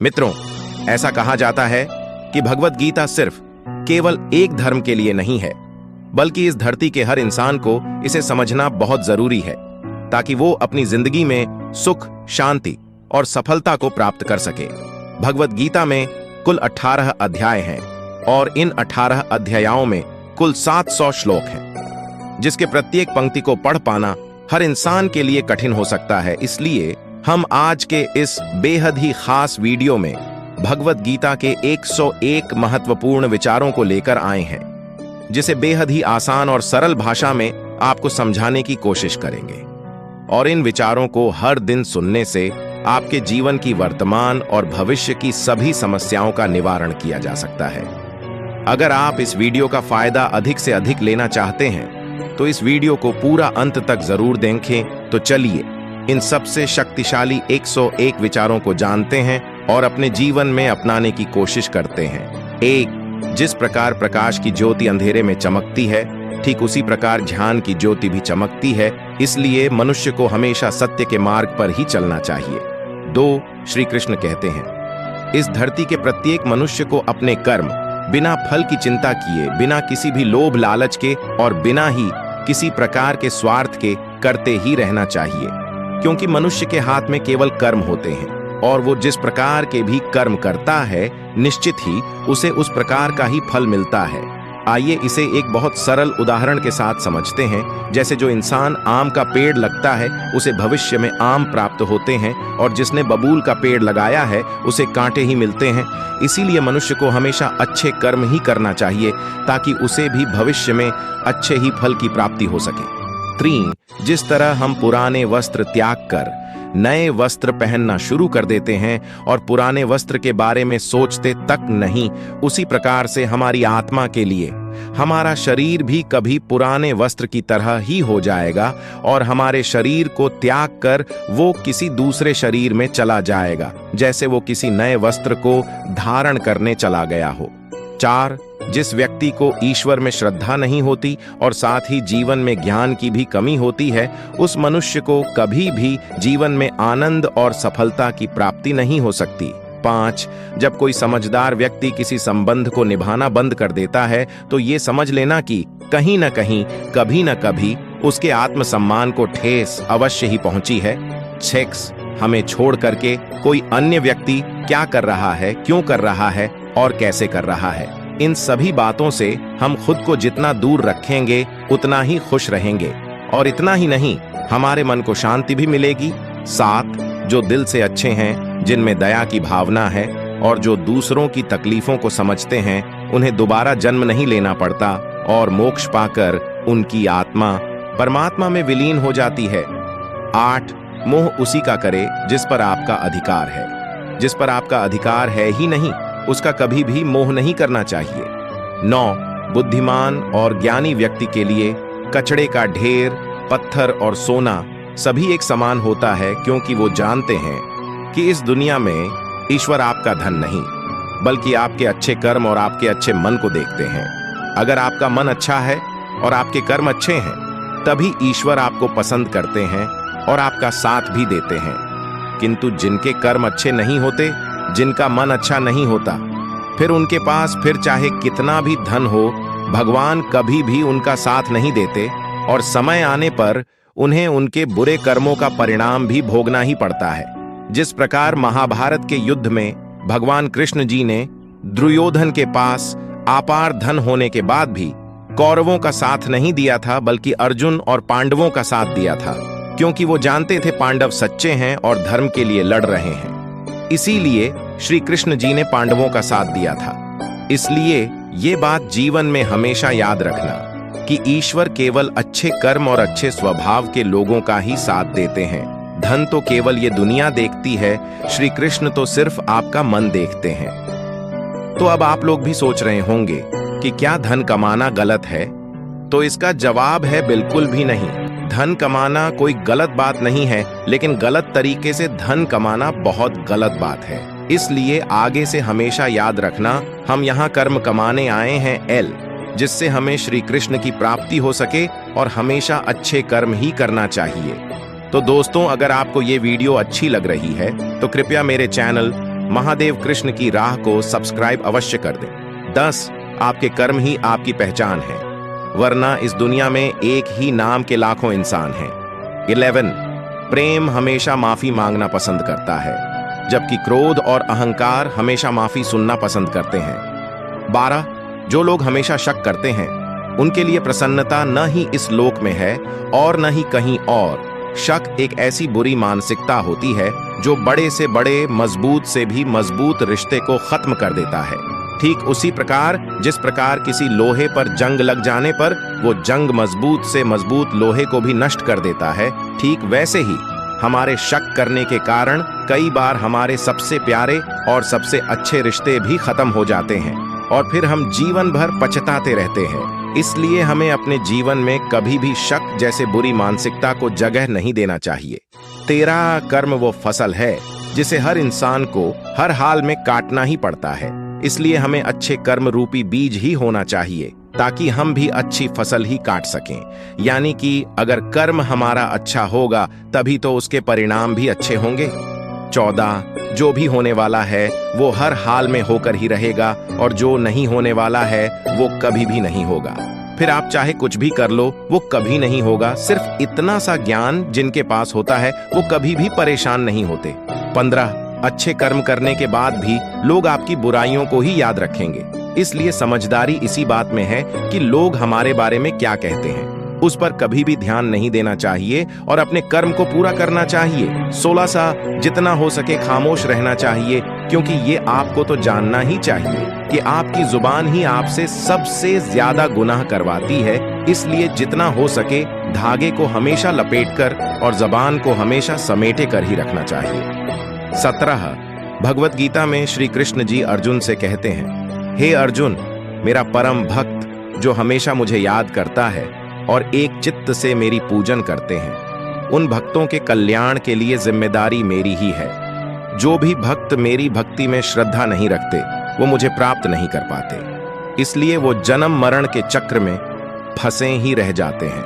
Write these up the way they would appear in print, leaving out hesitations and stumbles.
मित्रों, ऐसा कहा जाता है कि भगवत गीता सिर्फ केवल एक धर्म के लिए नहीं है, बल्कि इस धरती के हर इंसान को इसे समझना बहुत जरूरी है ताकि वो अपनी जिंदगी में सुख, शांति और सफलता को प्राप्त कर सके। भगवत गीता में कुल 18 अध्याय हैं और इन 18 अध्यायों में कुल 700 श्लोक हैं, जिसके प्रत्येक पंक्ति को पढ़ पाना हर इंसान के लिए कठिन हो सकता है। इसलिए हम आज के इस बेहद ही खास वीडियो में भगवत गीता के 101 महत्वपूर्ण विचारों को लेकर आए हैं, जिसे बेहद ही आसान और सरल भाषा में आपको समझाने की कोशिश करेंगे। और इन विचारों को हर दिन सुनने से आपके जीवन की वर्तमान और भविष्य की सभी समस्याओं का निवारण किया जा सकता है। अगर आप इस वीडियो का फायदा अधिक से अधिक लेना चाहते हैं तो इस वीडियो को पूरा अंत तक जरूर देखें। तो चलिए इन सबसे शक्तिशाली 101 विचारों को जानते हैं और अपने जीवन में अपनाने की कोशिश करते हैं। 1. जिस प्रकार प्रकाश की ज्योति अंधेरे में चमकती है, ठीक उसी प्रकार ज्ञान की ज्योति भी चमकती है। इसलिए मनुष्य को हमेशा सत्य के मार्ग पर ही चलना चाहिए। 2. श्री कृष्ण कहते हैं, इस धरती के प्रत्येक मनुष्य को अपने कर्म बिना फल की चिंता किए, बिना किसी भी लोभ लालच के और बिना ही किसी प्रकार के स्वार्थ के करते ही रहना चाहिए, क्योंकि मनुष्य के हाथ में केवल कर्म होते हैं और वो जिस प्रकार के भी कर्म करता है निश्चित ही उसे उस प्रकार का ही फल मिलता है। आइए इसे एक बहुत सरल उदाहरण के साथ समझते हैं। जैसे जो इंसान आम का पेड़ लगता है उसे भविष्य में आम प्राप्त होते हैं, और जिसने बबूल का पेड़ लगाया है उसे कांटे ही मिलते हैं। इसीलिए मनुष्य को हमेशा अच्छे कर्म ही करना चाहिए ताकि उसे भी भविष्य में अच्छे ही फल की प्राप्ति हो सके। 3. जिस तरह हम पुराने वस्त्र त्याग कर नए वस्त्र पहनना शुरू कर देते हैं और पुराने वस्त्र के बारे में सोचते तक नहीं, उसी प्रकार से हमारी आत्मा के लिए हमारा शरीर भी कभी पुराने वस्त्र की तरह ही हो जाएगा और हमारे शरीर को त्याग कर वो किसी दूसरे शरीर में चला जाएगा, जैसे वो किसी नए वस्त्र को धारण करने चला गया हो। 4. जिस व्यक्ति को ईश्वर में श्रद्धा नहीं होती और साथ ही जीवन में ज्ञान की भी कमी होती है, उस मनुष्य को कभी भी जीवन में आनंद और सफलता की प्राप्ति नहीं हो सकती। 5. जब कोई समझदार व्यक्ति किसी संबंध को निभाना बंद कर देता है तो ये समझ लेना कि कहीं न कहीं कभी न कभी उसके आत्मसम्मान को ठेस अवश्य ही पहुंची है। 6. हमें छोड़ करके कोई अन्य व्यक्ति क्या कर रहा है, क्यों कर रहा है और कैसे कर रहा है, इन सभी बातों से हम खुद को जितना दूर रखेंगे उतना ही खुश रहेंगे। और इतना ही नहीं, हमारे मन को शांति भी मिलेगी। 7. जो दिल से अच्छे हैं, जिनमें दया की भावना है और जो दूसरों की तकलीफों को समझते हैं, उन्हें दोबारा जन्म नहीं लेना पड़ता और मोक्ष पाकर उनकी आत्मा परमात्मा में विलीन हो जाती है। 8. मोह उसी का करे जिस पर आपका अधिकार है। जिस पर आपका अधिकार है ही नहीं, उसका कभी भी मोह नहीं करना चाहिए। 9. बुद्धिमान और ज्ञानी व्यक्ति के लिए कचड़े का ढेर, पत्थर और सोना सभी एक समान होता है, क्योंकि वो जानते हैं कि इस दुनिया में ईश्वर आपका धन नहीं, बल्कि आपके अच्छे कर्म और आपके अच्छे मन को देखते हैं। अगर आपका मन अच्छा है और आपके कर्म अच्छे हैं, तभी ईश्वर आपको पसंद करते हैं और आपका साथ भी देते हैं। किंतु जिनके कर्म अच्छे नहीं होते, जिनका मन अच्छा नहीं होता, फिर उनके पास फिर चाहे कितना भी धन हो, भगवान कभी भी उनका साथ नहीं देते और समय आने पर उन्हें उनके बुरे कर्मों का परिणाम भी भोगना ही पड़ता है। जिस प्रकार महाभारत के युद्ध में भगवान कृष्ण जी ने दुर्योधन के पास अपार धन होने के बाद भी कौरवों का साथ नहीं दिया था, बल्कि अर्जुन और पांडवों का साथ दिया था, क्योंकि वो जानते थे पांडव सच्चे हैं और धर्म के लिए लड़ रहे हैं। इसीलिए श्री कृष्ण जी ने पांडवों का साथ दिया था। इसलिए ये बात जीवन में हमेशा याद रखना कि ईश्वर केवल अच्छे कर्म और अच्छे स्वभाव के लोगों का ही साथ देते हैं। धन तो केवल ये दुनिया देखती है, श्री कृष्ण तो सिर्फ आपका मन देखते हैं। तो अब आप लोग भी सोच रहे होंगे कि क्या धन कमाना गलत है? तो इसका जवाब है बिल्कुल भी नहीं। धन कमाना कोई गलत बात नहीं है, लेकिन गलत तरीके से धन कमाना बहुत गलत बात है। इसलिए आगे से हमेशा याद रखना, हम यहाँ कर्म कमाने आए हैं एल, जिससे हमें श्री कृष्ण की प्राप्ति हो सके और हमेशा अच्छे कर्म ही करना चाहिए। तो दोस्तों, अगर आपको ये वीडियो अच्छी लग रही है तो कृपया मेरे चैनल महादेव कृष्ण की राह को सब्सक्राइब अवश्य कर दें। 10 आपके कर्म ही आपकी पहचान है, वरना इस दुनिया में एक ही नाम के लाखों इंसान हैं। 11 प्रेम हमेशा माफी मांगना पसंद करता है, जबकि क्रोध और अहंकार हमेशा माफी सुनना पसंद करते हैं। 12 जो लोग हमेशा शक करते हैं, उनके लिए प्रसन्नता न ही इस लोक में है और न ही कहीं और। शक एक ऐसी बुरी मानसिकता होती है जो बड़े से बड़े, मजबूत से भी मजबूत रिश्ते को खत्म कर देता है। ठीक उसी प्रकार जिस प्रकार किसी लोहे पर जंग लग जाने पर वो जंग मजबूत से मजबूत लोहे को भी नष्ट कर देता है, ठीक वैसे ही हमारे शक करने के कारण कई बार हमारे सबसे प्यारे और सबसे अच्छे रिश्ते भी खत्म हो जाते हैं और फिर हम जीवन भर पछताते रहते हैं। इसलिए हमें अपने जीवन में कभी भी शक जैसे बुरी मानसिकता को जगह नहीं देना चाहिए। 13 कर्म वो फसल है जिसे हर इंसान को हर हाल में काटना ही पड़ता है, इसलिए हमें अच्छे कर्म रूपी बीज ही होना चाहिए ताकि हम भी अच्छी फसल ही काट सकें। यानी कि अगर कर्म हमारा अच्छा होगा तभी तो उसके परिणाम भी अच्छे होंगे। 14 जो भी होने वाला है वो हर हाल में होकर ही रहेगा और जो नहीं होने वाला है वो कभी भी नहीं होगा। फिर आप चाहे कुछ भी कर लो वो कभी नहीं होगा। सिर्फ इतना सा ज्ञान जिनके पास होता है वो कभी भी परेशान नहीं होते। 15 अच्छे कर्म करने के बाद भी लोग आपकी बुराइयों को ही याद रखेंगे, इसलिए समझदारी इसी बात में है कि लोग हमारे बारे में क्या कहते हैं उस पर कभी भी ध्यान नहीं देना चाहिए और अपने कर्म को पूरा करना चाहिए। 16 जितना हो सके खामोश रहना चाहिए, क्योंकि ये आपको तो जानना ही चाहिए कि आपकी जुबान ही आपसे सबसे ज्यादा गुनाह करवाती है। इसलिए जितना हो सके धागे को हमेशा लपेटकर और जबान को हमेशा समेटे कर ही रखना चाहिए। 17 भगवत गीता में श्री कृष्ण जी अर्जुन से कहते हैं, हे अर्जुन, मेरा परम भक्त जो हमेशा मुझे याद करता है और एक चित्त से मेरी पूजन करते हैं, उन भक्तों के कल्याण के लिए जिम्मेदारी मेरी ही है। जो भी भक्त मेरी भक्ति में श्रद्धा नहीं रखते वो मुझे प्राप्त नहीं कर पाते, इसलिए वो जन्म मरण के चक्र में फंसे ही रह जाते हैं।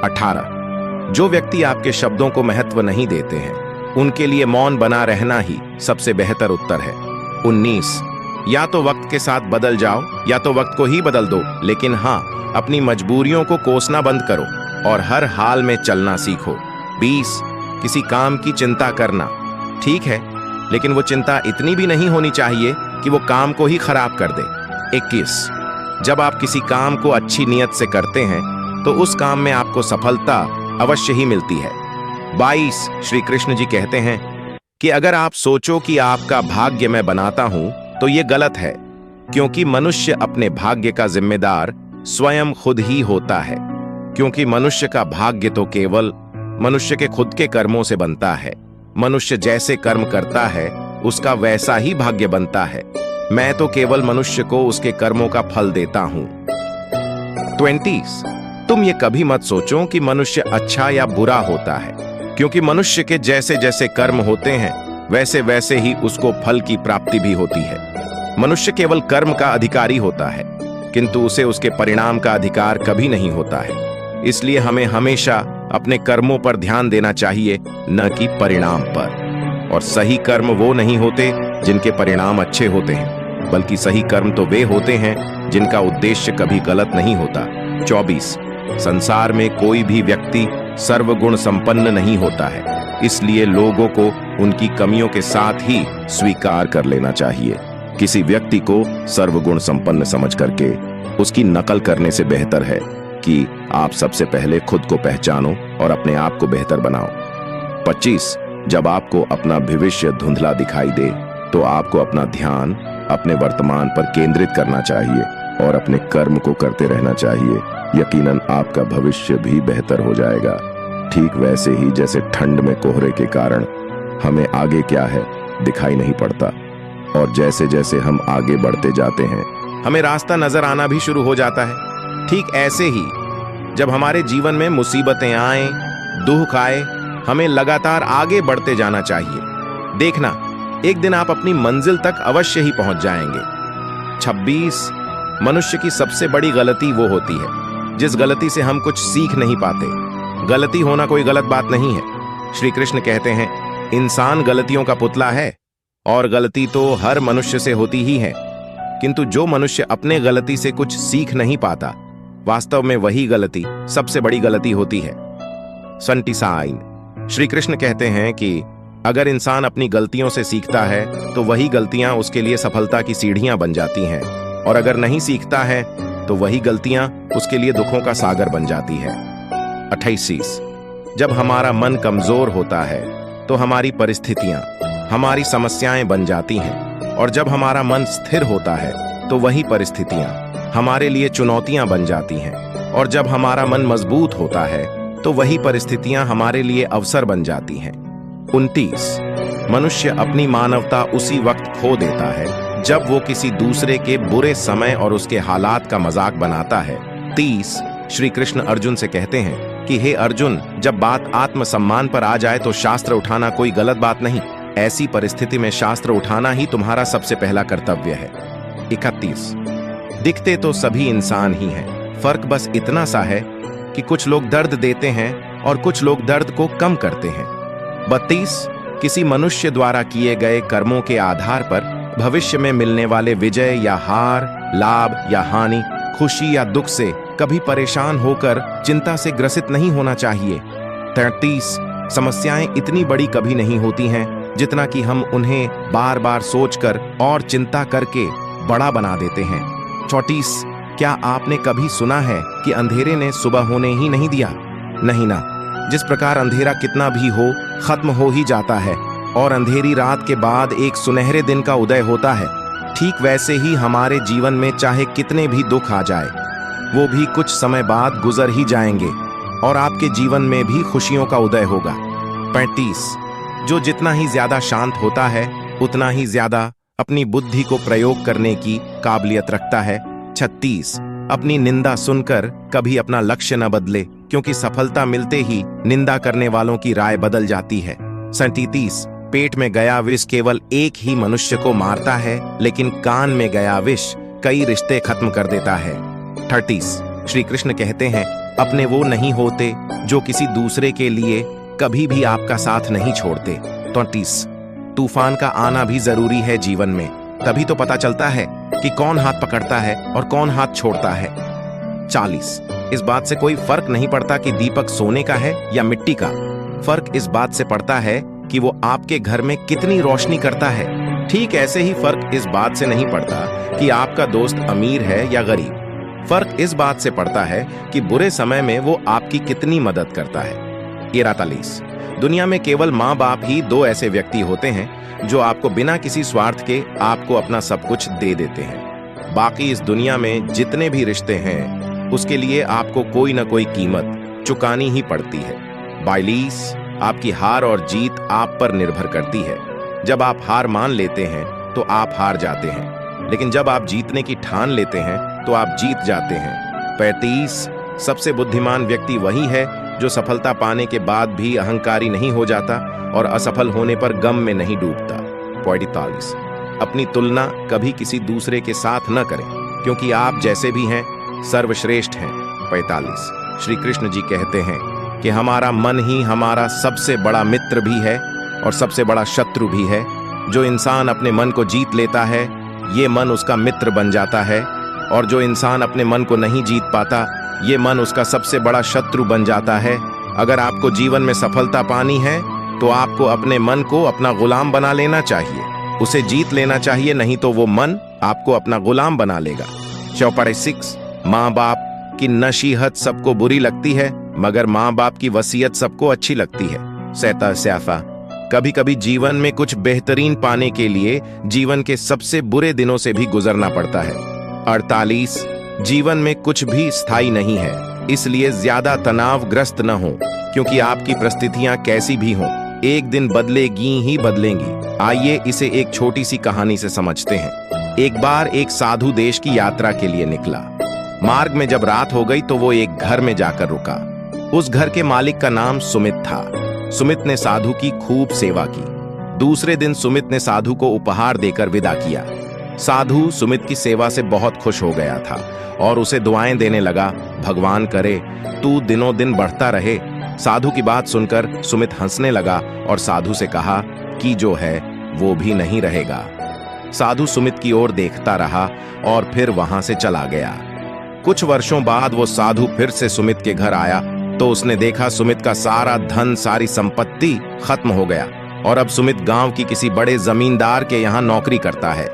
18 जो व्यक्ति आपके शब्दों को महत्व नहीं देते हैं उनके लिए मौन बना रहना ही सबसे बेहतर उत्तर है। 19 या तो वक्त के साथ बदल जाओ या तो वक्त को ही बदल दो, लेकिन हाँ, अपनी मजबूरियों को कोसना बंद करो और हर हाल में चलना सीखो। 20 किसी काम की चिंता करना ठीक है, लेकिन वो चिंता इतनी भी नहीं होनी चाहिए कि वो काम को ही खराब कर दे। 21 जब आप किसी काम को अच्छी नीयत से करते हैं तो उस काम में आपको सफलता अवश्य ही मिलती है। 22 श्री कृष्ण जी कहते हैं कि अगर आप सोचो कि आपका भाग्य मैं बनाता हूं तो ये गलत है, क्योंकि मनुष्य अपने भाग्य का जिम्मेदार स्वयं खुद ही होता है, क्योंकि मनुष्य का भाग्य तो केवल मनुष्य के खुद के कर्मों से बनता है। मनुष्य जैसे कर्म करता है उसका वैसा ही भाग्य बनता है। मैं तो केवल मनुष्य को उसके कर्मों का फल देता हूं। 20 तुम ये कभी मत सोचो कि मनुष्य अच्छा या बुरा होता है, क्योंकि मनुष्य के जैसे जैसे कर्म होते हैं वैसे वैसे ही उसको फल की प्राप्ति भी होती है। मनुष्य केवल कर्म का अधिकारी होता है, किंतु उसे उसके परिणाम का अधिकार कभी नहीं होता है। इसलिए हमें हमेशा अपने कर्मों पर ध्यान देना चाहिए, न कि परिणाम पर। और सही कर्म वो नहीं होते जिनके परिणाम अच्छे होते हैं, बल्कि सही कर्म तो वे होते हैं जिनका उद्देश्य कभी गलत नहीं होता। 24 संसार में कोई भी व्यक्ति सर्वगुण संपन्न नहीं होता है, इसलिए लोगों को उनकी कमियों के साथ ही स्वीकार कर लेना चाहिए। किसी व्यक्ति को सर्वगुण संपन्न समझ करके उसकी नकल करने से बेहतर है कि आप सबसे पहले खुद को पहचानो और अपने आप को बेहतर बनाओ। 25 जब आपको अपना भविष्य धुंधला दिखाई दे तो आपको अपना ध्यान अपने वर्तमान पर केंद्रित करना चाहिए और अपने कर्म को करते रहना चाहिए। यकीनन आपका भविष्य भी बेहतर हो जाएगा। ठीक वैसे ही जैसे ठंड में कोहरे के कारण हमें आगे क्या है दिखाई नहीं पड़ता, और जैसे जैसे हम आगे बढ़ते जाते हैं हमें रास्ता नजर आना भी शुरू हो जाता है। ठीक ऐसे ही जब हमारे जीवन में मुसीबतें आए, दुख आए, हमें लगातार आगे बढ़ते जाना चाहिए। देखना, एक दिन आप अपनी मंजिल तक अवश्य ही पहुंच जाएंगे। 26 मनुष्य की सबसे बड़ी गलती वो होती है जिस गलती से हम कुछ सीख नहीं पाते। गलती होना कोई गलत बात नहीं है। श्री कृष्ण कहते हैं, इंसान गलतियों का पुतला है, और गलती तो हर मनुष्य से होती ही है, किंतु जो मनुष्य अपने गलती से कुछ सीख नहीं पाता, वास्तव में वही गलती सबसे बड़ी गलती होती है। संटिसाइन श्री कृष्ण कहते हैं कि अगर इंसान अपनी गलतियों से सीखता है तो वही गलतियां उसके लिए सफलता की सीढ़ियां बन जाती हैं, और अगर नहीं सीखता है तो वही गलतियां उसके लिए दुखों का सागर बन जाती है। 28 जब हमारा मन कमजोर होता है तो हमारी परिस्थितियां हमारी समस्याएं बन जाती हैं, और जब हमारा मन स्थिर होता है तो वही परिस्थितियां हमारे लिए चुनौतियां बन जाती हैं, और जब हमारा मन मजबूत होता है तो वही परिस्थितियां हमारे लिए अवसर बन जाती हैं। 29 मनुष्य अपनी मानवता उसी वक्त खो देता है जब वो किसी दूसरे के बुरे समय और उसके हालात का मजाक बनाता है। 30 श्री कृष्ण अर्जुन से कहते हैं कि हे अर्जुन, जब बात आत्मसम्मान पर आ जाए तो शास्त्र उठाना कोई गलत बात नहीं, ऐसी परिस्थिति में शास्त्र उठाना ही तुम्हारा सबसे पहला कर्तव्य है। 31 दिखते तो सभी इंसान ही हैं, फर्क बस इतना सा है कि कुछ लोग दर्द देते हैं और कुछ लोग दर्द को कम करते हैं। 32 किसी मनुष्य द्वारा किए गए कर्मों के आधार पर भविष्य में मिलने वाले विजय या हार, लाभ या हानि, खुशी या दुख से कभी परेशान होकर चिंता से ग्रसित नहीं होना चाहिए। 33 समस्याएं इतनी बड़ी कभी नहीं होती हैं जितना कि हम उन्हें बार बार सोचकर और चिंता करके बड़ा बना देते हैं। 34 क्या आपने कभी सुना है कि अंधेरे ने सुबह होने ही नहीं दिया? नहीं ना। जिस प्रकार अंधेरा कितना भी हो खत्म हो ही जाता है, और अंधेरी रात के बाद एक सुनहरे दिन का उदय होता है, ठीक वैसे ही हमारे जीवन में चाहे कितने भी दुख आ जाए, वो भी कुछ समय बाद गुजर ही जाएंगे, और आपके जीवन में भी खुशियों का उदय होगा। 35 जो जितना ही ज्यादा शांत होता है उतना ही ज्यादा अपनी बुद्धि को प्रयोग करने की काबिलियत रखता है। 36 अपनी निंदा सुनकर कभी अपना लक्ष्य न बदले, क्योंकि सफलता मिलते ही निंदा करने वालों की राय बदल जाती है। 37 पेट में गया विष केवल एक ही मनुष्य को मारता है, लेकिन कान में गया विष कई रिश्ते खत्म कर देता है। 30 श्री कृष्ण कहते हैं अपने वो नहीं होते जो किसी दूसरे के लिए कभी भी आपका साथ नहीं छोड़ते। 29 तूफान का आना भी जरूरी है जीवन में, तभी तो पता चलता है कि कौन हाथ पकड़ता है और कौन हाथ छोड़ता है। 40 इस बात से कोई फर्क नहीं पड़ता कि दीपक सोने का है या मिट्टी का, फर्क इस बात से पड़ता है कि वो आपके घर में कितनी रोशनी करता है। ठीक ऐसे ही फर्क इस बात से नहीं पड़ता कि आपका दोस्त अमीर है या गरीब, फर्क इस बात से पड़ता है कि बुरे समय में वो आपकी कितनी मदद करता है। 43 दुनिया में केवल माँ बाप ही दो ऐसे व्यक्ति होते हैं जो आपको बिना किसी स्वार्थ के आपको अपना सब कुछ दे देते हैं। बाकी इस दुनिया में जितने भी रिश्ते हैं उसके लिए आपको कोई ना कोई कीमत चुकानी ही पड़ती है। 42 आपकी हार और जीत आप पर निर्भर करती है। जब आप हार मान लेते हैं तो आप हार जाते हैं, लेकिन जब आप जीतने की ठान लेते हैं तो आप जीत जाते हैं। 35 सबसे बुद्धिमान व्यक्ति वही है जो सफलता पाने के बाद भी अहंकारी नहीं हो जाता और असफल होने पर गम में नहीं डूबता। 45 अपनी तुलना कभी किसी दूसरे के साथ न करें, क्योंकि आप जैसे भी हैं सर्वश्रेष्ठ हैं। 45 श्री कृष्ण जी कहते हैं कि हमारा मन ही हमारा सबसे बड़ा मित्र भी है और सबसे बड़ा शत्रु भी है। जो इंसान अपने मन को जीत लेता है ये मन उसका मित्र बन जाता है, और जो इंसान अपने मन को नहीं जीत पाता ये मन उसका सबसे बड़ा शत्रु बन जाता है। अगर आपको जीवन में सफलता पानी है तो आपको अपने मन को अपना गुलाम बना लेना चाहिए, उसे जीत लेना चाहिए, नहीं तो वो मन आपको अपना गुलाम बना लेगा। 46 माँ बाप की नसीहत सबको बुरी लगती है मगर माँ बाप की वसीयत सबको अच्छी लगती है। स्याफा कभी कभी जीवन में कुछ बेहतरीन पाने के लिए जीवन के सबसे बुरे दिनों से भी गुजरना पड़ता है। 48 जीवन में कुछ भी स्थायी नहीं है, इसलिए ज्यादा तनावग्रस्त न हो, क्योंकि आपकी परिस्थितियां कैसी भी हों एक दिन बदलेगी ही बदलेंगी। आइए इसे एक छोटी सी कहानी से समझते हैं। एक बार एक साधु देश की यात्रा के लिए निकला। मार्ग में जब रात हो गई तो वो एक घर में जाकर रुका। उस घर के मालिक का नाम सुमित था। सुमित ने साधु की खूब सेवा की। दूसरे दिन सुमित ने साधु को उपहार देकर विदा किया। साधु सुमित की सेवा से बहुत खुश हो गया था और उसे दुआएं देने लगा, भगवान करे तू दिनों दिन बढ़ता रहे। साधु की बात सुनकर सुमित हंसने लगा और साधु से कहा कि जो है वो भी नहीं रहेगा। साधु सुमित की ओर देखता रहा और फिर वहां से चला गया। कुछ वर्षों बाद वो साधु फिर से सुमित के घर आया तो उसने देखा सुमित का सारा धन, सारी संपत्ति खत्म हो गया और अब सुमित गांव की किसी बड़े जमींदार के यहाँ नौकरी करता है।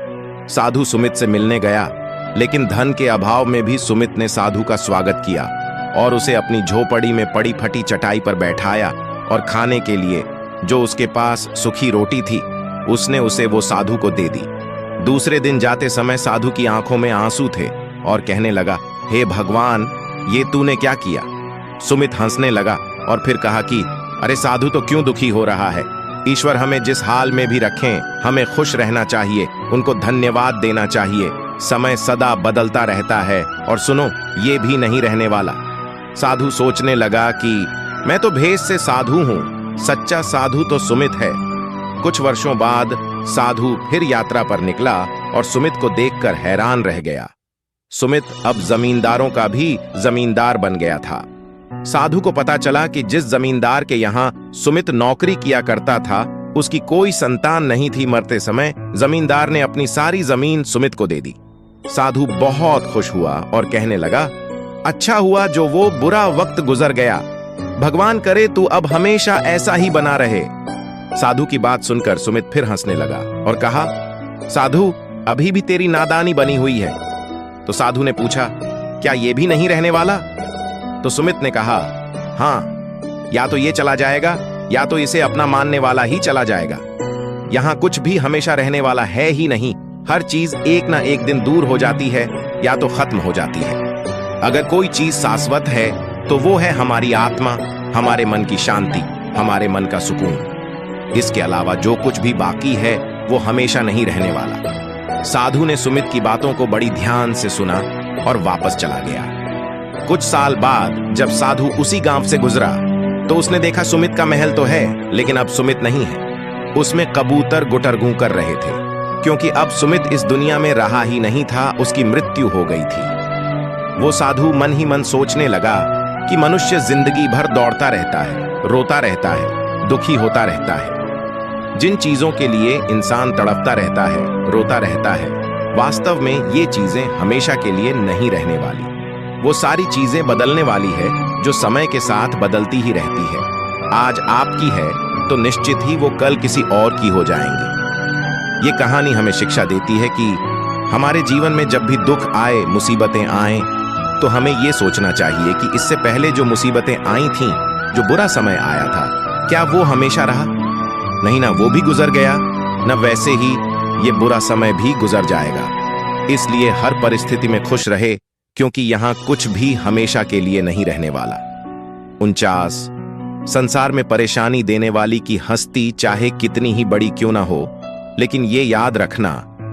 साधु सुमित से मिलने गया, लेकिन धन के अभाव में भी सुमित ने साधु का स्वागत किया और उसे अपनी झोपड़ी में पड़ी फटी चटाई पर बैठाया और खाने के लिए जो उसके पास सूखी रोटी थी उसने उसे वो साधु को दे दी। दूसरे दिन जाते समय साधु की आंखों में आंसू थे और कहने लगा, हे भगवान, ये तूने क्या किया? सुमित हंसने लगा और फिर कहा कि अरे साधु तो क्यों दुखी हो रहा है? ईश्वर हमें जिस हाल में भी रखें हमें खुश रहना चाहिए, उनको धन्यवाद देना चाहिए। समय सदा बदलता रहता है और सुनो, ये भी नहीं रहने वाला। साधु सोचने लगा कि मैं तो भेष से साधु हूं, सच्चा साधु तो सुमित है। कुछ वर्षों बाद साधु फिर यात्रा पर निकला और सुमित को देखकर हैरान रह गया। सुमित अब जमींदारों का भी जमींदार बन गया था। साधु को पता चला कि जिस जमींदार के यहां सुमित नौकरी किया करता था उसकी कोई संतान नहीं थी। मरते समय जमींदार ने अपनी सारी जमीन सुमित को दे दी। साधु बहुत खुश हुआ और कहने लगा, अच्छा हुआ जो वो बुरा वक्त गुजर गया। भगवान करे तू अब हमेशा ऐसा ही बना रहे। साधु की बात सुनकर सुमित फिर हंसने लगा और कहा, साधु अभी भी तेरी नादानी बनी हुई है। तो साधु ने पूछा, क्या ये भी नहीं रहने वाला? तो सुमित ने कहा, हां, या तो ये चला जाएगा या तो इसे अपना मानने वाला ही चला जाएगा। यहां कुछ भी हमेशा रहने वाला है ही नहीं। हर चीज एक ना एक दिन दूर हो जाती है या तो खत्म हो जाती है। अगर कोई चीज शाश्वत है तो वो है हमारी आत्मा, हमारे मन की शांति, हमारे मन का सुकून। इसके अलावा जो कुछ भी बाकी है वो हमेशा नहीं रहने वाला। साधु ने सुमित की बातों को बड़ी ध्यान से सुना और वापस चला गया। कुछ साल बाद जब साधु उसी गांव से गुजरा तो उसने देखा सुमित का महल तो है लेकिन अब सुमित नहीं है। उसमें कबूतर गुटरगू कर रहे थे क्योंकि अब सुमित इस दुनिया में रहा ही नहीं था, उसकी मृत्यु हो गई थी। वो साधु मन ही मन सोचने लगा कि मनुष्य जिंदगी भर दौड़ता रहता है, रोता रहता है, दुखी होता रहता है। जिन चीजों के लिए इंसान तड़पता रहता है, रोता रहता है, वास्तव में ये चीजें हमेशा के लिए नहीं रहने वाली। वो सारी चीजें बदलने वाली है जो समय के साथ बदलती ही रहती है। आज आपकी है तो निश्चित ही वो कल किसी और की हो जाएंगी। ये कहानी हमें शिक्षा देती है कि हमारे जीवन में जब भी दुख आए, मुसीबतें आए, तो हमें ये सोचना चाहिए कि इससे पहले जो मुसीबतें आई थीं, जो बुरा समय आया था, क्या वो हमेशा रहा? नहीं ना, वो भी गुजर गया, न वैसे ही ये बुरा समय भी गुजर जाएगा। इसलिए हर परिस्थिति में खुश रहे क्योंकि यहां कुछ भी हमेशा के लिए नहीं रहने वाला। 49 संसार में परेशानी देने वाली की हस्ती चाहे कितनी ही बड़ी क्यों ना हो, लेकिन ये याद रखना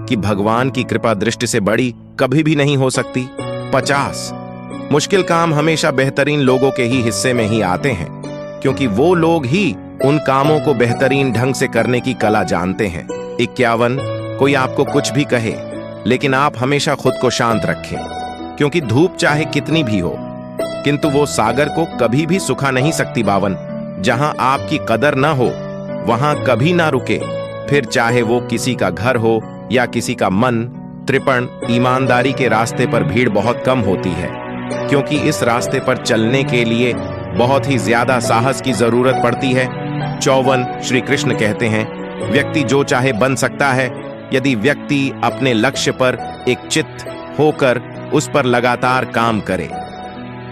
कि भगवान की कृपा दृष्टि से बड़ी कभी भी नहीं हो सकती। 50 मुश्किल काम हमेशा बेहतरीन लोगों के ही हिस्से में ही आते हैं क्योंकि वो लोग ही उन कामों को बेहतरीन ढंग से करने की कला जानते हैं। 51 कोई आपको कुछ भी कहे लेकिन आप हमेशा खुद को शांत रखें क्योंकि धूप चाहे कितनी भी हो किंतु वो सागर को कभी भी सुखा नहीं सकती। 52 जहां आपकी कदर ना हो वहां कभी ना रुके, फिर चाहे वो किसी का घर हो या किसी का मन। 53 ईमानदारी के रास्ते पर भीड़ बहुत कम होती है क्योंकि इस रास्ते पर चलने के लिए बहुत ही ज्यादा साहस की जरूरत पड़ती है। 54 श्री कृष्ण कहते हैं, व्यक्ति जो चाहे बन सकता है यदि व्यक्ति अपने लक्ष्य पर एक चित्त होकर उस पर लगातार काम करे।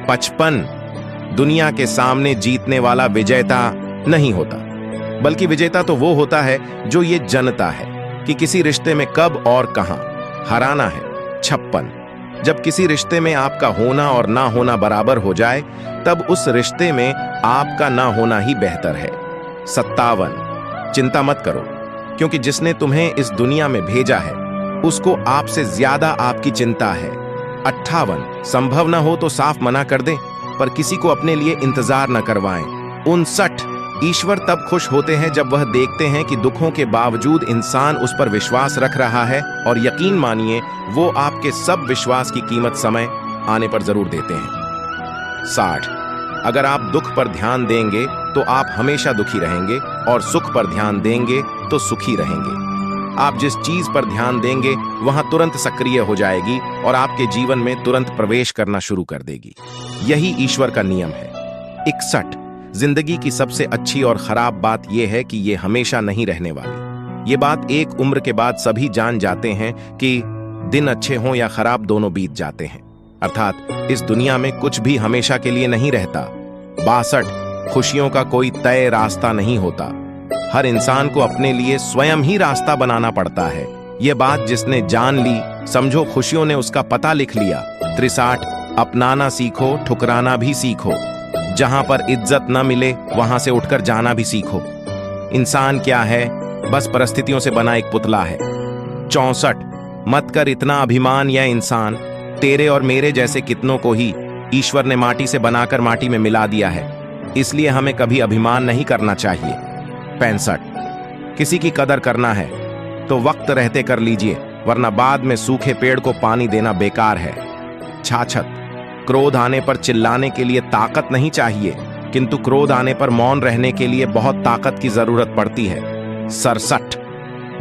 55 दुनिया के सामने जीतने वाला विजेता नहीं होता, बल्कि विजेता तो वो होता है जो ये जानता है कि किसी रिश्ते में कब और कहां हराना है। 56 जब किसी रिश्ते में आपका होना और ना होना बराबर हो जाए तब उस रिश्ते में आपका ना होना ही बेहतर है। 57 चिंता मत करो क्योंकि जिसने तुम्हें इस दुनिया में भेजा है उसको आपसे ज्यादा आपकी चिंता है। 58 संभव ना हो तो साफ मना कर दें पर किसी को अपने लिए इंतजार न करवाएं। 59 ईश्वर तब खुश होते हैं जब वह देखते हैं कि दुखों के बावजूद इंसान उस पर विश्वास रख रहा है और यकीन मानिए वो आपके सब विश्वास की कीमत समय आने पर जरूर देते हैं। 60 अगर आप दुख पर ध्यान देंगे तो आप हमेशा दुखी रहेंगे और सुख पर ध्यान देंगे तो सुखी रहेंगे। आप जिस चीज पर ध्यान देंगे वहां तुरंत सक्रिय हो जाएगी और आपके जीवन में तुरंत प्रवेश करना शुरू कर देगी। यही ईश्वर का नियम है। 61 जिंदगी की सबसे अच्छी और खराब बात यह है कि ये हमेशा नहीं रहने वाली। ये बात एक उम्र के बाद सभी जान जाते हैं कि दिन अच्छे हों या खराब दोनों बीत जाते हैं। अर्थात इस दुनिया में कुछ भी हमेशा के लिए नहीं रहता। 62 खुशियों का कोई तय रास्ता नहीं होता। हर इंसान को अपने लिए स्वयं ही रास्ता बनाना पड़ता है। ये बात जिसने जान ली, समझो खुशियों ने उसका पता लिख लिया। 63 अपनाना सीखो, ठुकराना भी सीखो। जहां पर इज्जत न मिले वहां से उठकर जाना भी सीखो। इंसान क्या है? बस परिस्थितियों से बना एक पुतला है। 64 मत कर इतना अभिमान या इंसान, तेरे और मेरे जैसे कितनों को ही ईश्वर ने माटी से बनाकर माटी में मिला दिया है, इसलिए हमें कभी अभिमान नहीं करना चाहिए। 65 किसी की कदर करना है तो वक्त रहते कर लीजिए, वरना बाद में सूखे पेड़ को पानी देना बेकार है। 66 क्रोध आने पर चिल्लाने के लिए ताकत नहीं चाहिए, किंतु क्रोध आने पर मौन रहने के लिए बहुत ताकत की जरूरत पड़ती है। 67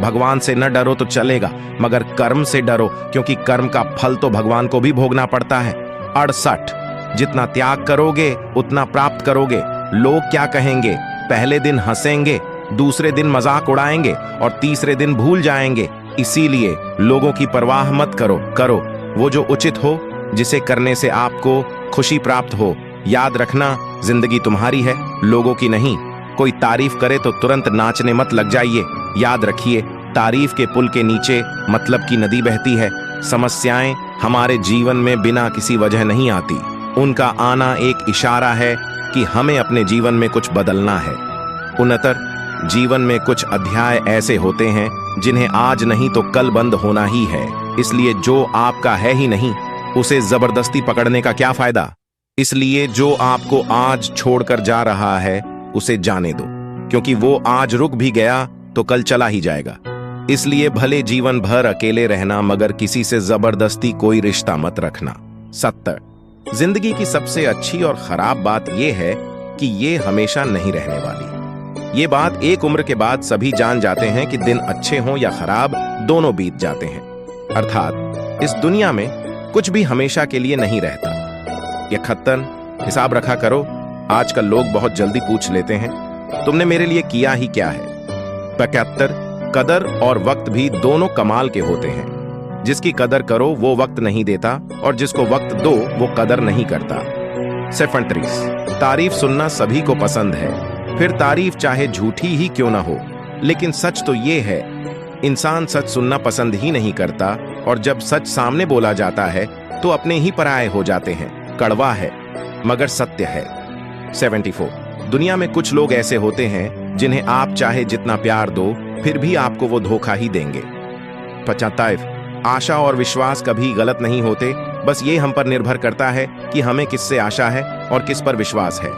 भगवान से न डरो तो चलेगा, मगर कर्म से डरो, क्योंकि कर्म का फल तो भगवान को भी भोगना पड़ता है। 68 जितना त्याग करोगे उतना प्राप्त करोगे। लोग क्या कहेंगे? पहले दिन हंसेंगे, दूसरे दिन मजाक उड़ाएंगे और तीसरे दिन भूल जाएंगे। इसीलिए लोगों की परवाह मत करो, करो वो जो उचित हो, जिसे करने से आपको खुशी प्राप्त हो। याद रखना, जिंदगी तुम्हारी है, लोगों की नहीं। कोई तारीफ करे तो तुरंत नाचने मत लग जाइए। याद रखिए, तारीफ के पुल के नीचे मतलब की नदी बहती है। समस्याएं हमारे जीवन में बिना किसी वजह नहीं आती, उनका आना एक इशारा है कि हमें अपने जीवन में कुछ बदलना है। 69 जीवन में कुछ अध्याय ऐसे होते हैं जिन्हें आज नहीं तो कल बंद होना ही है, इसलिए जो आपका है ही नहीं उसे जबरदस्ती पकड़ने का क्या फायदा। इसलिए जो आपको आज छोड़कर जा रहा है उसे जाने दो, क्योंकि वो आज रुक भी गया तो कल चला ही जाएगा। इसलिए भले जीवन भर अकेले रहना, मगर किसी से जबरदस्ती कोई रिश्ता मत रखना। 70 जिंदगी की सबसे अच्छी और खराब बात यह है कि ये हमेशा नहीं रहने वाली। ये बात एक उम्र के बाद सभी जान जाते हैं कि दिन अच्छे हों या खराब दोनों बीत जाते हैं। अर्थात इस दुनिया में कुछ भी हमेशा के लिए नहीं रहता। 71 हिसाब रखा करो। आजकल लोग बहुत जल्दी पूछ लेते हैं, तुमने मेरे लिए किया ही क्या है। 75 कदर और वक्त भी दोनों कमाल के होते हैं। जिसकी कदर करो वो वक्त नहीं देता, और जिसको वक्त दो वो कदर नहीं करता। 37 तारीफ सुनना सभी को पसंद है, फिर तारीफ चाहे झूठी ही क्यों ना हो। लेकिन सच तो ये है, इंसान सच सुनना पसंद ही नहीं करता, और जब सच सामने बोला जाता है तो अपने ही पराये हो जाते हैं। कड़वा है मगर सत्य है। 74 दुनिया में कुछ लोग ऐसे होते हैं जिन्हें आप चाहे जितना प्यार दो फिर भी आपको वो धोखा ही देंगे। 75 आशा और विश्वास कभी गलत नहीं होते, बस ये हम पर निर्भर करता है कि हमें किससे आशा है और किस पर विश्वास है।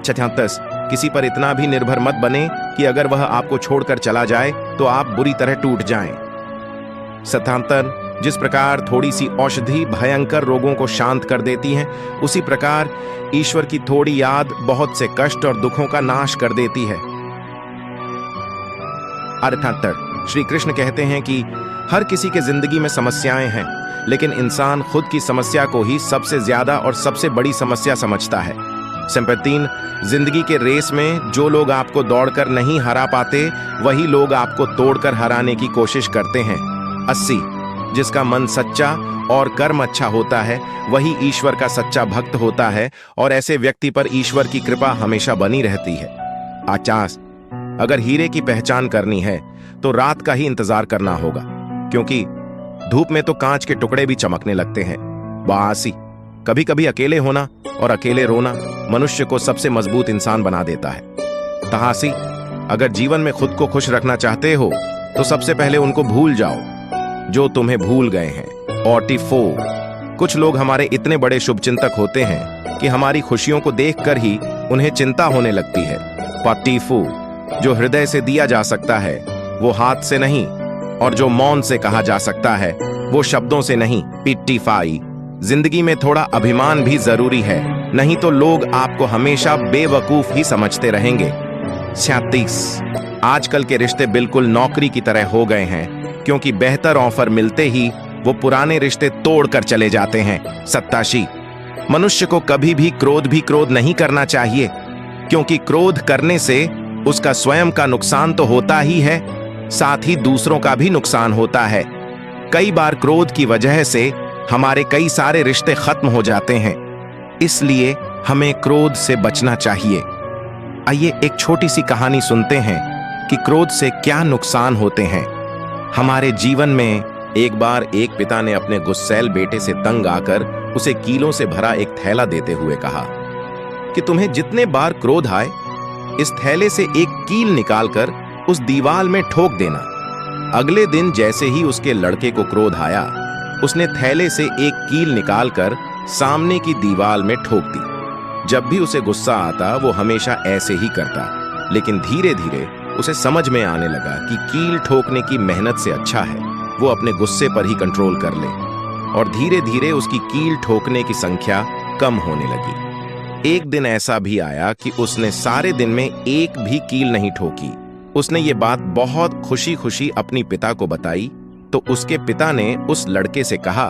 76 किसी पर इतना भी निर्भर मत बने कि अगर वह आपको छोड़कर चला जाए तो आप बुरी तरह टूट जाएं। 77 जिस प्रकार थोड़ी सी औषधि भयंकर रोगों को शांत कर देती है, उसी प्रकार ईश्वर की थोड़ी याद बहुत से कष्ट और दुखों का नाश कर देती है। 78 श्री कृष्ण कहते हैं कि हर किसी के जिंदगी में समस्याएं हैं, लेकिन इंसान खुद की समस्या को ही सबसे ज्यादा और सबसे बड़ी समस्या समझता है। 73 जिंदगी के रेस में जो लोग आपको दौड़कर नहीं हरा पाते, वही लोग आपको तोड़कर हराने की कोशिश करते हैं। 80 जिसका मन सच्चा और कर्म अच्छा होता है, वही ईश्वर का सच्चा भक्त होता है, और ऐसे व्यक्ति पर ईश्वर की कृपा हमेशा बनी रहती है। 50 अगर हीरे की पहचान करनी है तो रात का ही इंतजार करना होगा, क्योंकि धूप में तो कांच के टुकड़े भी चमकने लगते हैं। 82 कभी कभी अकेले होना और अकेले रोना मनुष्य को सबसे मजबूत इंसान बना देता है। 83 अगर जीवन में खुद को खुश रखना चाहते हो तो सबसे पहले उनको भूल जाओ जो तुम्हें भूल गए हैं। 44 कुछ लोग हमारे इतने बड़े शुभचिंतक होते हैं कि हमारी खुशियों को देखकर ही उन्हें चिंता होने लगती है। 44 जो हृदय से दिया जा सकता है वो हाथ से नहीं, और जो मौन से कहा जा सकता है वो शब्दों से नहीं। 55 जिंदगी में थोड़ा अभिमान भी जरूरी है, नहीं तो लोग आपको हमेशा बेवकूफ ही समझते रहेंगे। 36 आजकल के रिश्ते बिल्कुल नौकरी की तरह हो गए हैं, क्योंकि बेहतर ऑफर मिलते ही वो पुराने रिश्ते तोड़कर चले जाते हैं। सत्ताशी, मनुष्य को कभी भी क्रोध नहीं करना चाहिए, क्योंकि क्रोध करने से उसका स्वयं का नुकसान तो होता ही है, साथ ही दूसरों का भी नुकसान होता है। कई बार क्रोध की वजह से हमारे कई सारे रिश्ते खत्म हो जाते हैं, इसलिए हमें क्रोध से बचना चाहिए। आइए एक छोटी सी कहानी सुनते हैं कि क्रोध से क्या नुकसान होते हैं। हमारे जीवन में एक बार एक पिता ने अपने गुस्सैल बेटे से तंग आकर उसे कीलों से भरा एक थैला देते हुए कहा कि तुम्हें जितने बार क्रोध आए, इस थैले से एक कील निकालकर उस दीवार में ठोक देना। अगले दिन जैसे ही उसके लड़के को क्रोध आया, उसने थैले से एक कील निकालकर सामने की दीवार में ठोक दी। जब भी उसे गुस्सा आता वो हमेशा ऐसे ही करता, लेकिन धीरे धीरे उसे समझ में आने लगा कि कील ठोकने की मेहनत से अच्छा है वो अपने गुस्से पर ही कंट्रोल कर ले, और धीरे धीरे उसकी कील ठोकने की संख्या कम होने लगी। एक दिन ऐसा भी आया कि उसने सारे दिन में एक भी कील नहीं ठोकी। उसने ये बात बहुत खुशी खुशी अपनी पिता को बताई, तो उसके पिता ने उस लड़के से कहा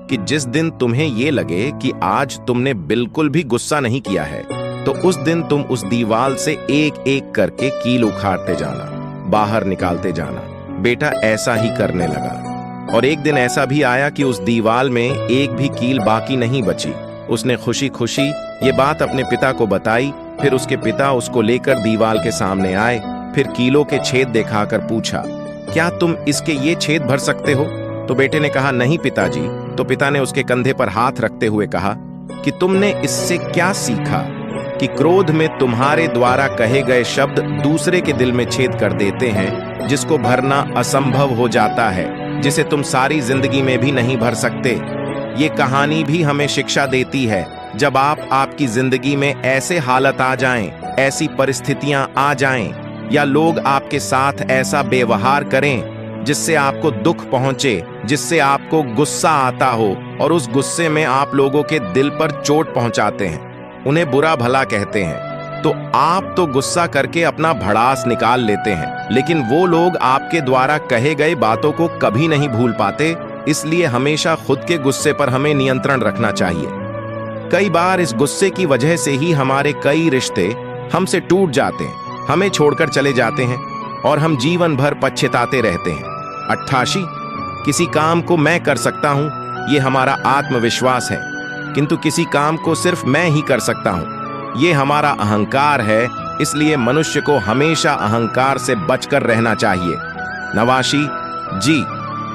कि जिस दिन तुम्हें ये लगे कि आज तुमने बिल्कुल भी गुस्सा नहीं किया है, तो उस दिन तुम उस दीवार से एक एक करके कील उखाड़ते जाना, बाहर निकालते जाना। बेटा ऐसा ही करने लगा, और एक दिन ऐसा भी आया कि उस दीवार में एक भी कील बाकी नहीं बची। उसने खुशी खुशी ये बात अपने पिता को बताई। फिर उसके पिता उसको लेकर दीवार के सामने आए, फिर कीलों के छेद दिखाकर पूछा, क्या तुम इसके ये छेद भर सकते हो? तो बेटे ने कहा, नहीं पिताजी। तो पिता ने उसके कंधे पर हाथ रखते हुए कहा कि तुमने इससे क्या सीखा कि क्रोध में तुम्हारे द्वारा कहे गए शब्द दूसरे के दिल में छेद कर देते हैं, जिसको भरना असंभव हो जाता है, जिसे तुम सारी जिंदगी में भी नहीं भर सकते। ये कहानी भी हमें शिक्षा देती है, जब आपकी जिंदगी में ऐसे हालत आ जाएं, ऐसी परिस्थितियां आ जाएं, या लोग आपके साथ ऐसा व्यवहार करें जिससे आपको दुख पहुंचे, जिससे आपको गुस्सा आता हो, और उस गुस्से में आप लोगों के दिल पर चोट पहुंचाते हैं, उन्हें बुरा भला कहते हैं, तो आप तो गुस्सा करके अपना भड़ास निकाल लेते हैं, लेकिन वो लोग आपके द्वारा कहे गए बातों को कभी नहीं भूल पाते। इसलिए हमेशा खुद के गुस्से पर हमें नियंत्रण रखना चाहिए। कई बार इस गुस्से की वजह से ही हमारे कई रिश्ते हमसे टूट जाते हैं, हमें छोड़कर चले जाते हैं, और हम जीवन भर पछताते रहते हैं। 88, किसी काम को मैं कर सकता हूं, ये हमारा आत्मविश्वास है, किंतु किसी काम को सिर्फ मैं ही कर सकता हूं, ये हमारा अहंकार है। इसलिए मनुष्य को हमेशा अहंकार से बचकर रहना चाहिए। 89 जी,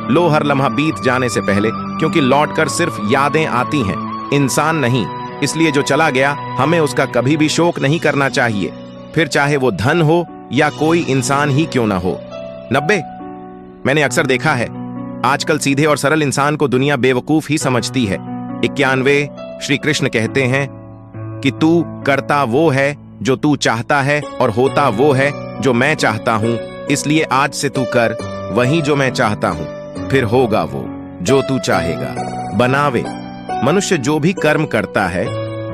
लो हर लम्हा बीत जाने से पहले, क्योंकि लौटकर सिर्फ यादें आती हैं, इंसान नहीं। इसलिए जो चला गया हमें उसका कभी भी शोक नहीं करना चाहिए, फिर चाहे वो धन हो या कोई इंसान ही क्यों ना हो। 90, मैंने अक्सर देखा है आजकल सीधे और सरल इंसान को दुनिया बेवकूफ ही समझती है। 91, श्री कृष्ण कहते हैं कि तू करता वो है जो तू चाहता है, और होता वो है जो मैं चाहता हूं। इसलिए आज से तू कर वही जो मैं चाहता हूं, फिर होगा वो जो तू चाहेगा। बनावे, मनुष्य जो भी कर्म करता है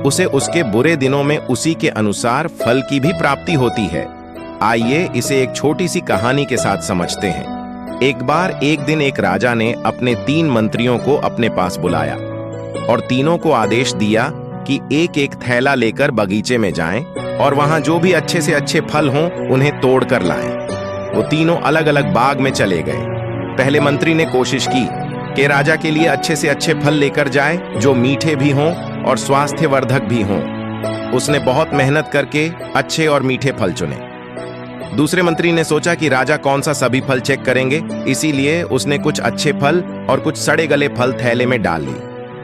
उसे उसके बुरे दिनों में उसी के अनुसार फल की भी प्राप्ति होती है। आइए इसे एक छोटी सी कहानी के साथ समझते हैं। एक बार एक दिन एक राजा ने अपने 3 मंत्रियों को अपने पास बुलाया और तीनों को आदेश दिया कि एक एक थैला लेकर बगीचे में जाएं और वहां जो भी अच्छे से अच्छे फल हों उन्हें तोड़ कर लाएं। वो तीनों अलग अलग बाग में चले गए। पहले मंत्री ने कोशिश की कि राजा के लिए अच्छे से अच्छे फल लेकर जाए जो मीठे भी हों और स्वास्थ्यवर्धक भी हों। उसने बहुत मेहनत करके अच्छे और मीठे फल चुने। दूसरे मंत्री ने सोचा कि राजा कौन सा सभी फल चेक करेंगे, इसीलिए उसने कुछ अच्छे फल और कुछ सड़े गले फल थैले में डाल ली।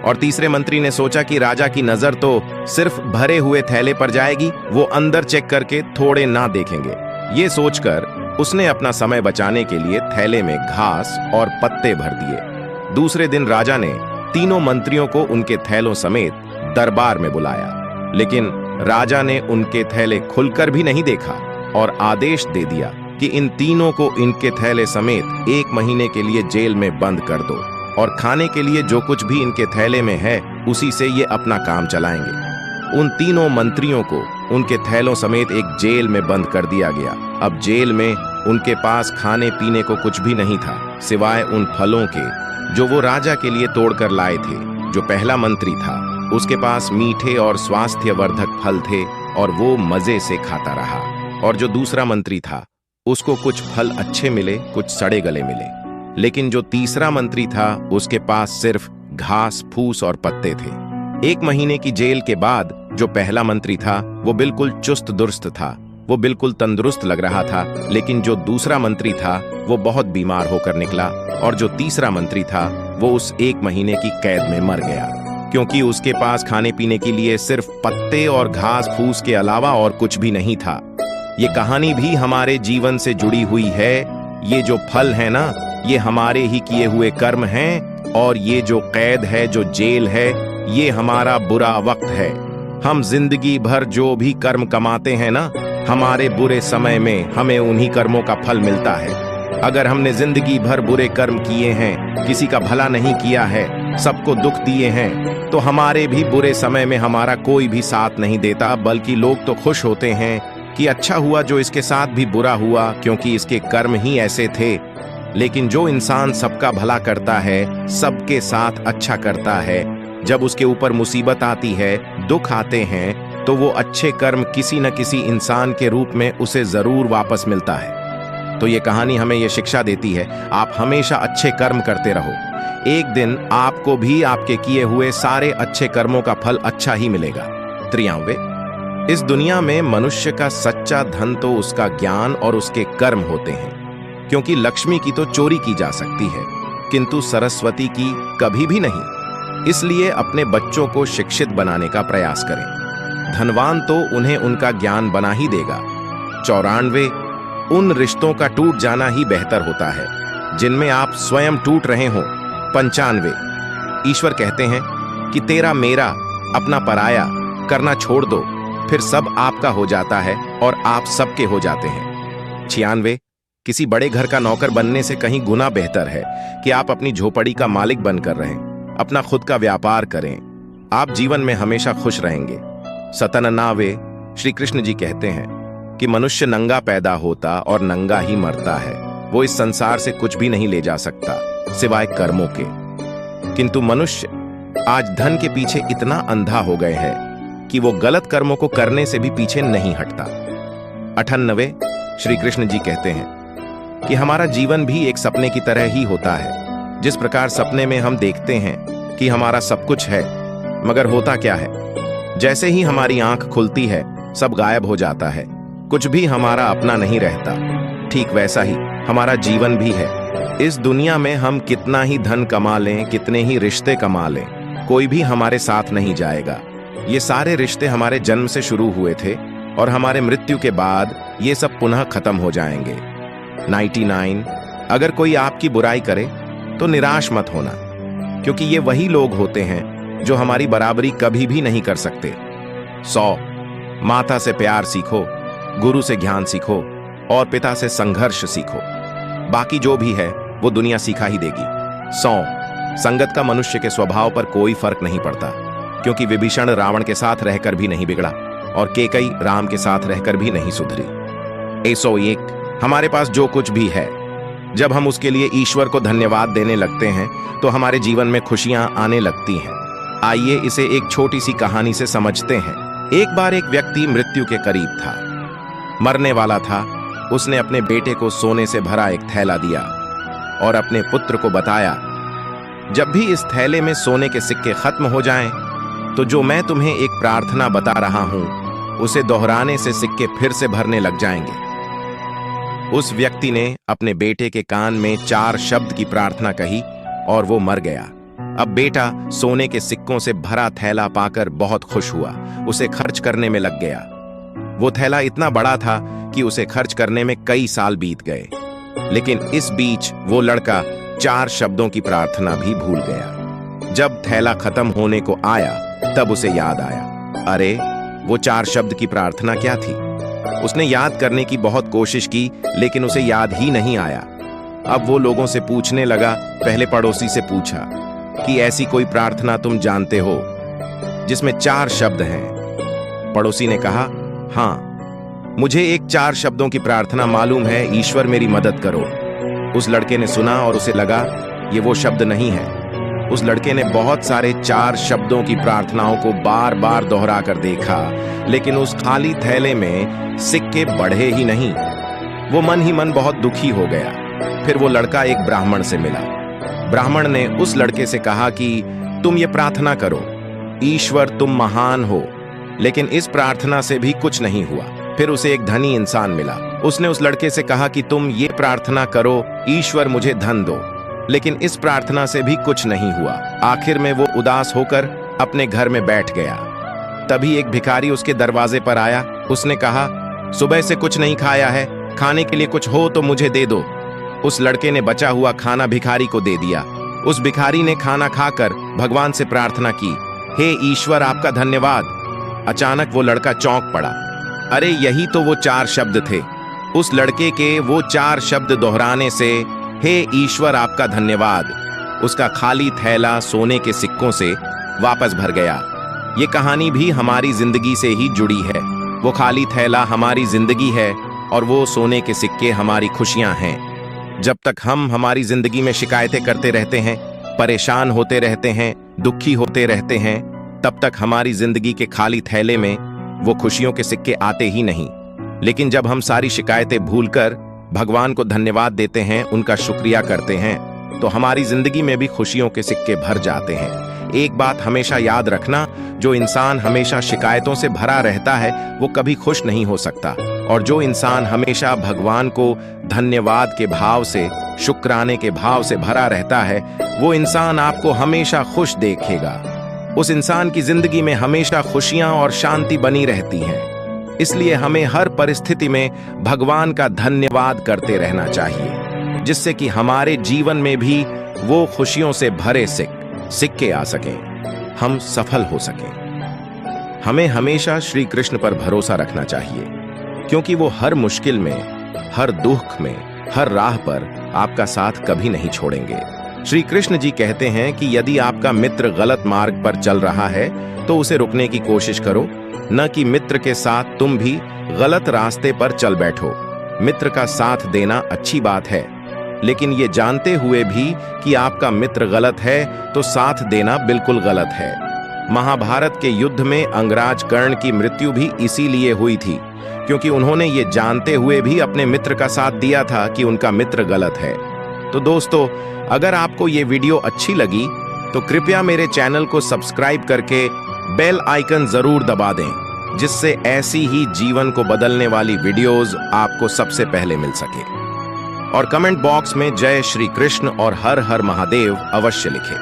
और तीसरे मंत्री ने सोचा कि राजा की नजर तो सिर्फ भरे हुए थैले पर जाएगी, वो अंदर चेक करके थोड़े ना देखेंगे। ये सोचकर उसने अपना समय बचाने के लिए थैले में घास और पत्ते भर दिए। दूसरे दिन राजा ने तीनों मंत्रियों को उनके थैलों समेत दरबार में बुलाया, लेकिन राजा ने उनके थैले खुलकर भी नहीं देखा और आदेश दे दिया कि इन तीनों को इनके थैले समेत 1 महीने के लिए जेल में बंद कर दो और खाने के लिए जो कुछ भी इनके थैले में है उसी से ये अपना काम चलाएंगे। उन तीनों मंत्रियों को उनके थैलों समेत एक जेल में बंद कर दिया गया। अब जेल में उनके पास खाने पीने को कुछ भी नहीं था सिवाय उन फलों के जो वो राजा के लिए तोड़कर लाए थे। जो पहला मंत्री था उसके पास मीठे और स्वास्थ्यवर्धक फल थे और वो मजे से खाता रहा, और जो दूसरा मंत्री था उसको कुछ फल अच्छे मिले, कुछ सड़े गले मिले। लेकिन जो तीसरा मंत्री था उसके पास सिर्फ घास फूस और पत्ते थे। 1 महीने की जेल के बाद जो पहला मंत्री था वो बिल्कुल चुस्त दुरुस्त था, वो बिल्कुल तंदुरुस्त लग रहा था। लेकिन जो दूसरा मंत्री था वो बहुत बीमार होकर निकला, और जो तीसरा मंत्री था वो उस 1 महीने की कैद में मर गया, क्योंकि उसके पास खाने पीने के लिए सिर्फ पत्ते और घास फूस के अलावा और कुछ भी नहीं था। ये कहानी भी हमारे जीवन से जुड़ी हुई है। ये जो फल है ना, ये हमारे ही किए हुए कर्म हैं, और ये जो कैद है, जो जेल है, ये हमारा बुरा वक्त है। हम जिंदगी भर जो भी कर्म कमाते हैं ना, हमारे बुरे समय में हमें उन्हीं कर्मों का फल मिलता है। अगर हमने जिंदगी भर बुरे कर्म किए हैं, किसी का भला नहीं किया है, सबको दुख दिए हैं, तो हमारे भी बुरे समय में हमारा कोई भी साथ नहीं देता, बल्कि लोग तो खुश होते हैं कि अच्छा हुआ जो इसके साथ भी बुरा हुआ, क्योंकि इसके कर्म ही ऐसे थे। लेकिन जो इंसान सबका भला करता है, सबके साथ अच्छा करता है, जब उसके ऊपर मुसीबत आती है, दुख आते हैं, तो वो अच्छे कर्म किसी न किसी इंसान के रूप में उसे जरूर वापस मिलता है। तो ये कहानी हमें ये शिक्षा देती है, आप हमेशा अच्छे कर्म करते रहो। एक दिन आपको भी आपके किए हुए सारे अच्छे कर्मों का फल अच्छा ही मिलेगा। 93, इस दुनिया में मनुष्य का सच्चा धन तो उसका ज्ञान और उसके कर्म होते हैं, क्योंकि लक्ष्मी की तो चोरी की जा सकती है, किंतु सरस्वती की कभी भी नहीं। इसलिए अपने बच्चों को शिक्षित बनाने का प्रयास करें। धनवान तो उन्हें उनका ज्ञान बना ही देगा। 94, उन रिश्तों का टूट जाना ही बेहतर होता है जिनमें आप स्वयं टूट रहे हो। 95, ईश्वर कहते हैं कि तेरा मेरा अपना पराया करना छोड़ दो, फिर सब आपका हो जाता है और आप सबके हो जाते हैं। 96, किसी बड़े घर का नौकर बनने से कहीं गुना बेहतर है कि आप अपनी झोपड़ी का मालिक बनकर रहें, अपना खुद का व्यापार करें। आप जीवन में हमेशा खुश रहेंगे। 97, श्री कृष्ण जी कहते हैं कि मनुष्य नंगा पैदा होता और नंगा ही मरता है। वो इस संसार से कुछ भी नहीं ले जा सकता सिवाय कर्मों के, किंतु मनुष्य आज धन के पीछे इतना अंधा हो गए हैं कि वो गलत कर्मों को करने से भी पीछे नहीं हटता। 98, श्री कृष्ण जी कहते हैं कि हमारा जीवन भी एक सपने की तरह ही होता है। जिस प्रकार सपने में हम देखते हैं कि हमारा सब कुछ है, मगर होता क्या है, जैसे ही हमारी आंख खुलती है सब गायब हो जाता है, कुछ भी हमारा अपना नहीं रहता। ठीक वैसा ही हमारा जीवन भी है। इस दुनिया में हम कितना ही धन कमा लें, कितने ही रिश्ते कमा लें, कोई भी हमारे साथ नहीं जाएगा। ये सारे रिश्ते हमारे जन्म से शुरू हुए थे और हमारे मृत्यु के बाद ये सब पुनः खत्म हो जाएंगे। 99, अगर कोई आपकी बुराई करे तो निराश मत होना, क्योंकि ये वही लोग होते हैं जो हमारी बराबरी कभी भी नहीं कर सकते। 100, माता से प्यार सीखो, गुरु से ज्ञान सीखो और पिता से संघर्ष सीखो। बाकी जो भी है वो दुनिया सिखा ही देगी। 100, संगत का मनुष्य के स्वभाव पर कोई फर्क नहीं पड़ता, क्योंकि विभीषण रावण के साथ रहकर भी नहीं बिगड़ा और केकई राम के साथ रहकर भी नहीं सुधरी। 101, हमारे पास जो कुछ भी है, जब हम उसके लिए ईश्वर को धन्यवाद देने लगते हैं तो हमारे जीवन में खुशियां आने लगती हैं। आइए इसे एक छोटी सी कहानी से समझते हैं। एक बार एक व्यक्ति मृत्यु के करीब था, मरने वाला था। उसने अपने बेटे को सोने से भरा एक थैला दिया और अपने पुत्र को बताया, जब भी इस थैले में सोने के सिक्के खत्म हो जाएं, तो जो मैं तुम्हें एक प्रार्थना बता रहा हूं, उसे दोहराने से सिक्के फिर से भरने लग जाएंगे। उस व्यक्ति ने अपने बेटे के कान में 4 शब्द की प्रार्थना कही और वो मर गया। अब बेटा सोने के सिक्कों से भरा थैला पाकर बहुत खुश हुआ, उसे खर्च करने में लग गया। वो थैला इतना बड़ा था कि उसे खर्च करने में कई साल बीत गए, लेकिन इस बीच वो लड़का 4 शब्दों की प्रार्थना भी भूल गया। जब थैला खत्म होने को आया तब उसे याद आया, अरे वो 4 शब्द की प्रार्थना क्या थी। उसने याद करने की बहुत कोशिश की, लेकिन उसे याद ही नहीं आया। अब वो लोगों से पूछने लगा। पहले पड़ोसी से पूछा कि ऐसी कोई प्रार्थना तुम जानते हो जिसमें 4 शब्द हैं। पड़ोसी ने कहा, हाँ, मुझे एक 4 शब्दों की प्रार्थना मालूम है, ईश्वर मेरी मदद करो। उस लड़के ने सुना और उसे लगा ये वो शब्द नहीं है। उस लड़के ने बहुत सारे 4 शब्दों की प्रार्थनाओं को बार बार दोहरा कर देखा, लेकिन उस खाली थैले में सिक्के बढ़े ही नहीं। वो मन ही मन बहुत दुखी हो गया। फिर वो लड़का एक ब्राह्मण से मिला। ब्राह्मण ने उस लड़के से कहा कि तुम ये प्रार्थना करो, ईश्वर तुम महान हो। लेकिन इस प्रार्थना से भी कुछ नहीं हुआ। फिर उसे एक धनी इंसान मिला। उसने उस लड़के से कहा कि तुम ये प्रार्थना करो, ईश्वर मुझे धन दो। लेकिन इस प्रार्थना से भी कुछ नहीं हुआ। आखिर में वो उदास होकर अपने घर में बैठ गया। तभी एक भिखारी उसके दरवाजे पर आया। उसने कहा, सुबह से कुछ नहीं खाया है, खाने के लिए कुछ हो तो मुझे दे दो। उस लड़के ने बचा हुआ खाना भिखारी को दे दिया। उस भिखारी ने खाना खाकर भगवान से प्रार्थना की, हे ईश्वर आपका धन्यवाद। अचानक वो लड़का चौंक पड़ा। अरे यही तो वो 4 शब्द थे। उस लड़के के वो 4 शब्द दोहराने से हे ईश्वर आपका धन्यवाद, उसका खाली थैला सोने के सिक्कों से वापस भर गया। ये कहानी भी हमारी जिंदगी से ही जुड़ी है। वो खाली थैला हमारी जिंदगी है और वो सोने के सिक्के हमारी खुशियां हैं। जब तक हम हमारी जिंदगी में शिकायतें करते रहते हैं, परेशान होते रहते हैं, दुखी होते रहते हैं, तब तक हमारी जिंदगी के खाली थैले में वो खुशियों के सिक्के आते ही नहीं। लेकिन जब हम सारी शिकायतें भूलकर भगवान को धन्यवाद देते हैं, उनका शुक्रिया करते हैं, तो हमारी जिंदगी में भी खुशियों के सिक्के भर जाते हैं। एक बात हमेशा याद रखना, जो इंसान हमेशा शिकायतों से भरा रहता है वो कभी खुश नहीं हो सकता, और जो इंसान हमेशा भगवान को धन्यवाद के भाव से, शुक्राने के भाव से भरा रहता है, वो इंसान आपको हमेशा खुश देखेगा। उस इंसान की जिंदगी में हमेशा खुशियां और शांति बनी रहती हैं। इसलिए हमें हर परिस्थिति में भगवान का धन्यवाद करते रहना चाहिए, जिससे कि हमारे जीवन में भी वो खुशियों से भरे सिक्के आ सकें, हम सफल हो सकें। हमें हमेशा श्री कृष्ण पर भरोसा रखना चाहिए, क्योंकि वो हर मुश्किल में, हर दुख में, हर राह पर आपका साथ कभी नहीं छोड़ेंगे। श्री कृष्ण जी कहते हैं कि यदि आपका मित्र गलत मार्ग पर चल रहा है तो उसे रुकने की कोशिश करो, न कि मित्र के साथ तुम भी गलत रास्ते पर चल बैठो। मित्र का साथ देना अच्छी बात है, लेकिन ये जानते हुए भी कि आपका मित्र गलत है तो साथ देना बिल्कुल गलत है। महाभारत के युद्ध में अंगराज कर्ण की मृत्यु भी इसीलिए हुई थी, क्योंकि उन्होंने ये जानते हुए भी अपने मित्र का साथ दिया था कि उनका मित्र गलत है। तो दोस्तों, अगर आपको ये वीडियो अच्छी लगी तो कृपया मेरे चैनल को सब्सक्राइब करके बेल आइकन जरूर दबा दें, जिससे ऐसी ही जीवन को बदलने वाली वीडियोस आपको सबसे पहले मिल सके। और कमेंट बॉक्स में जय श्री कृष्ण और हर हर महादेव अवश्य लिखें।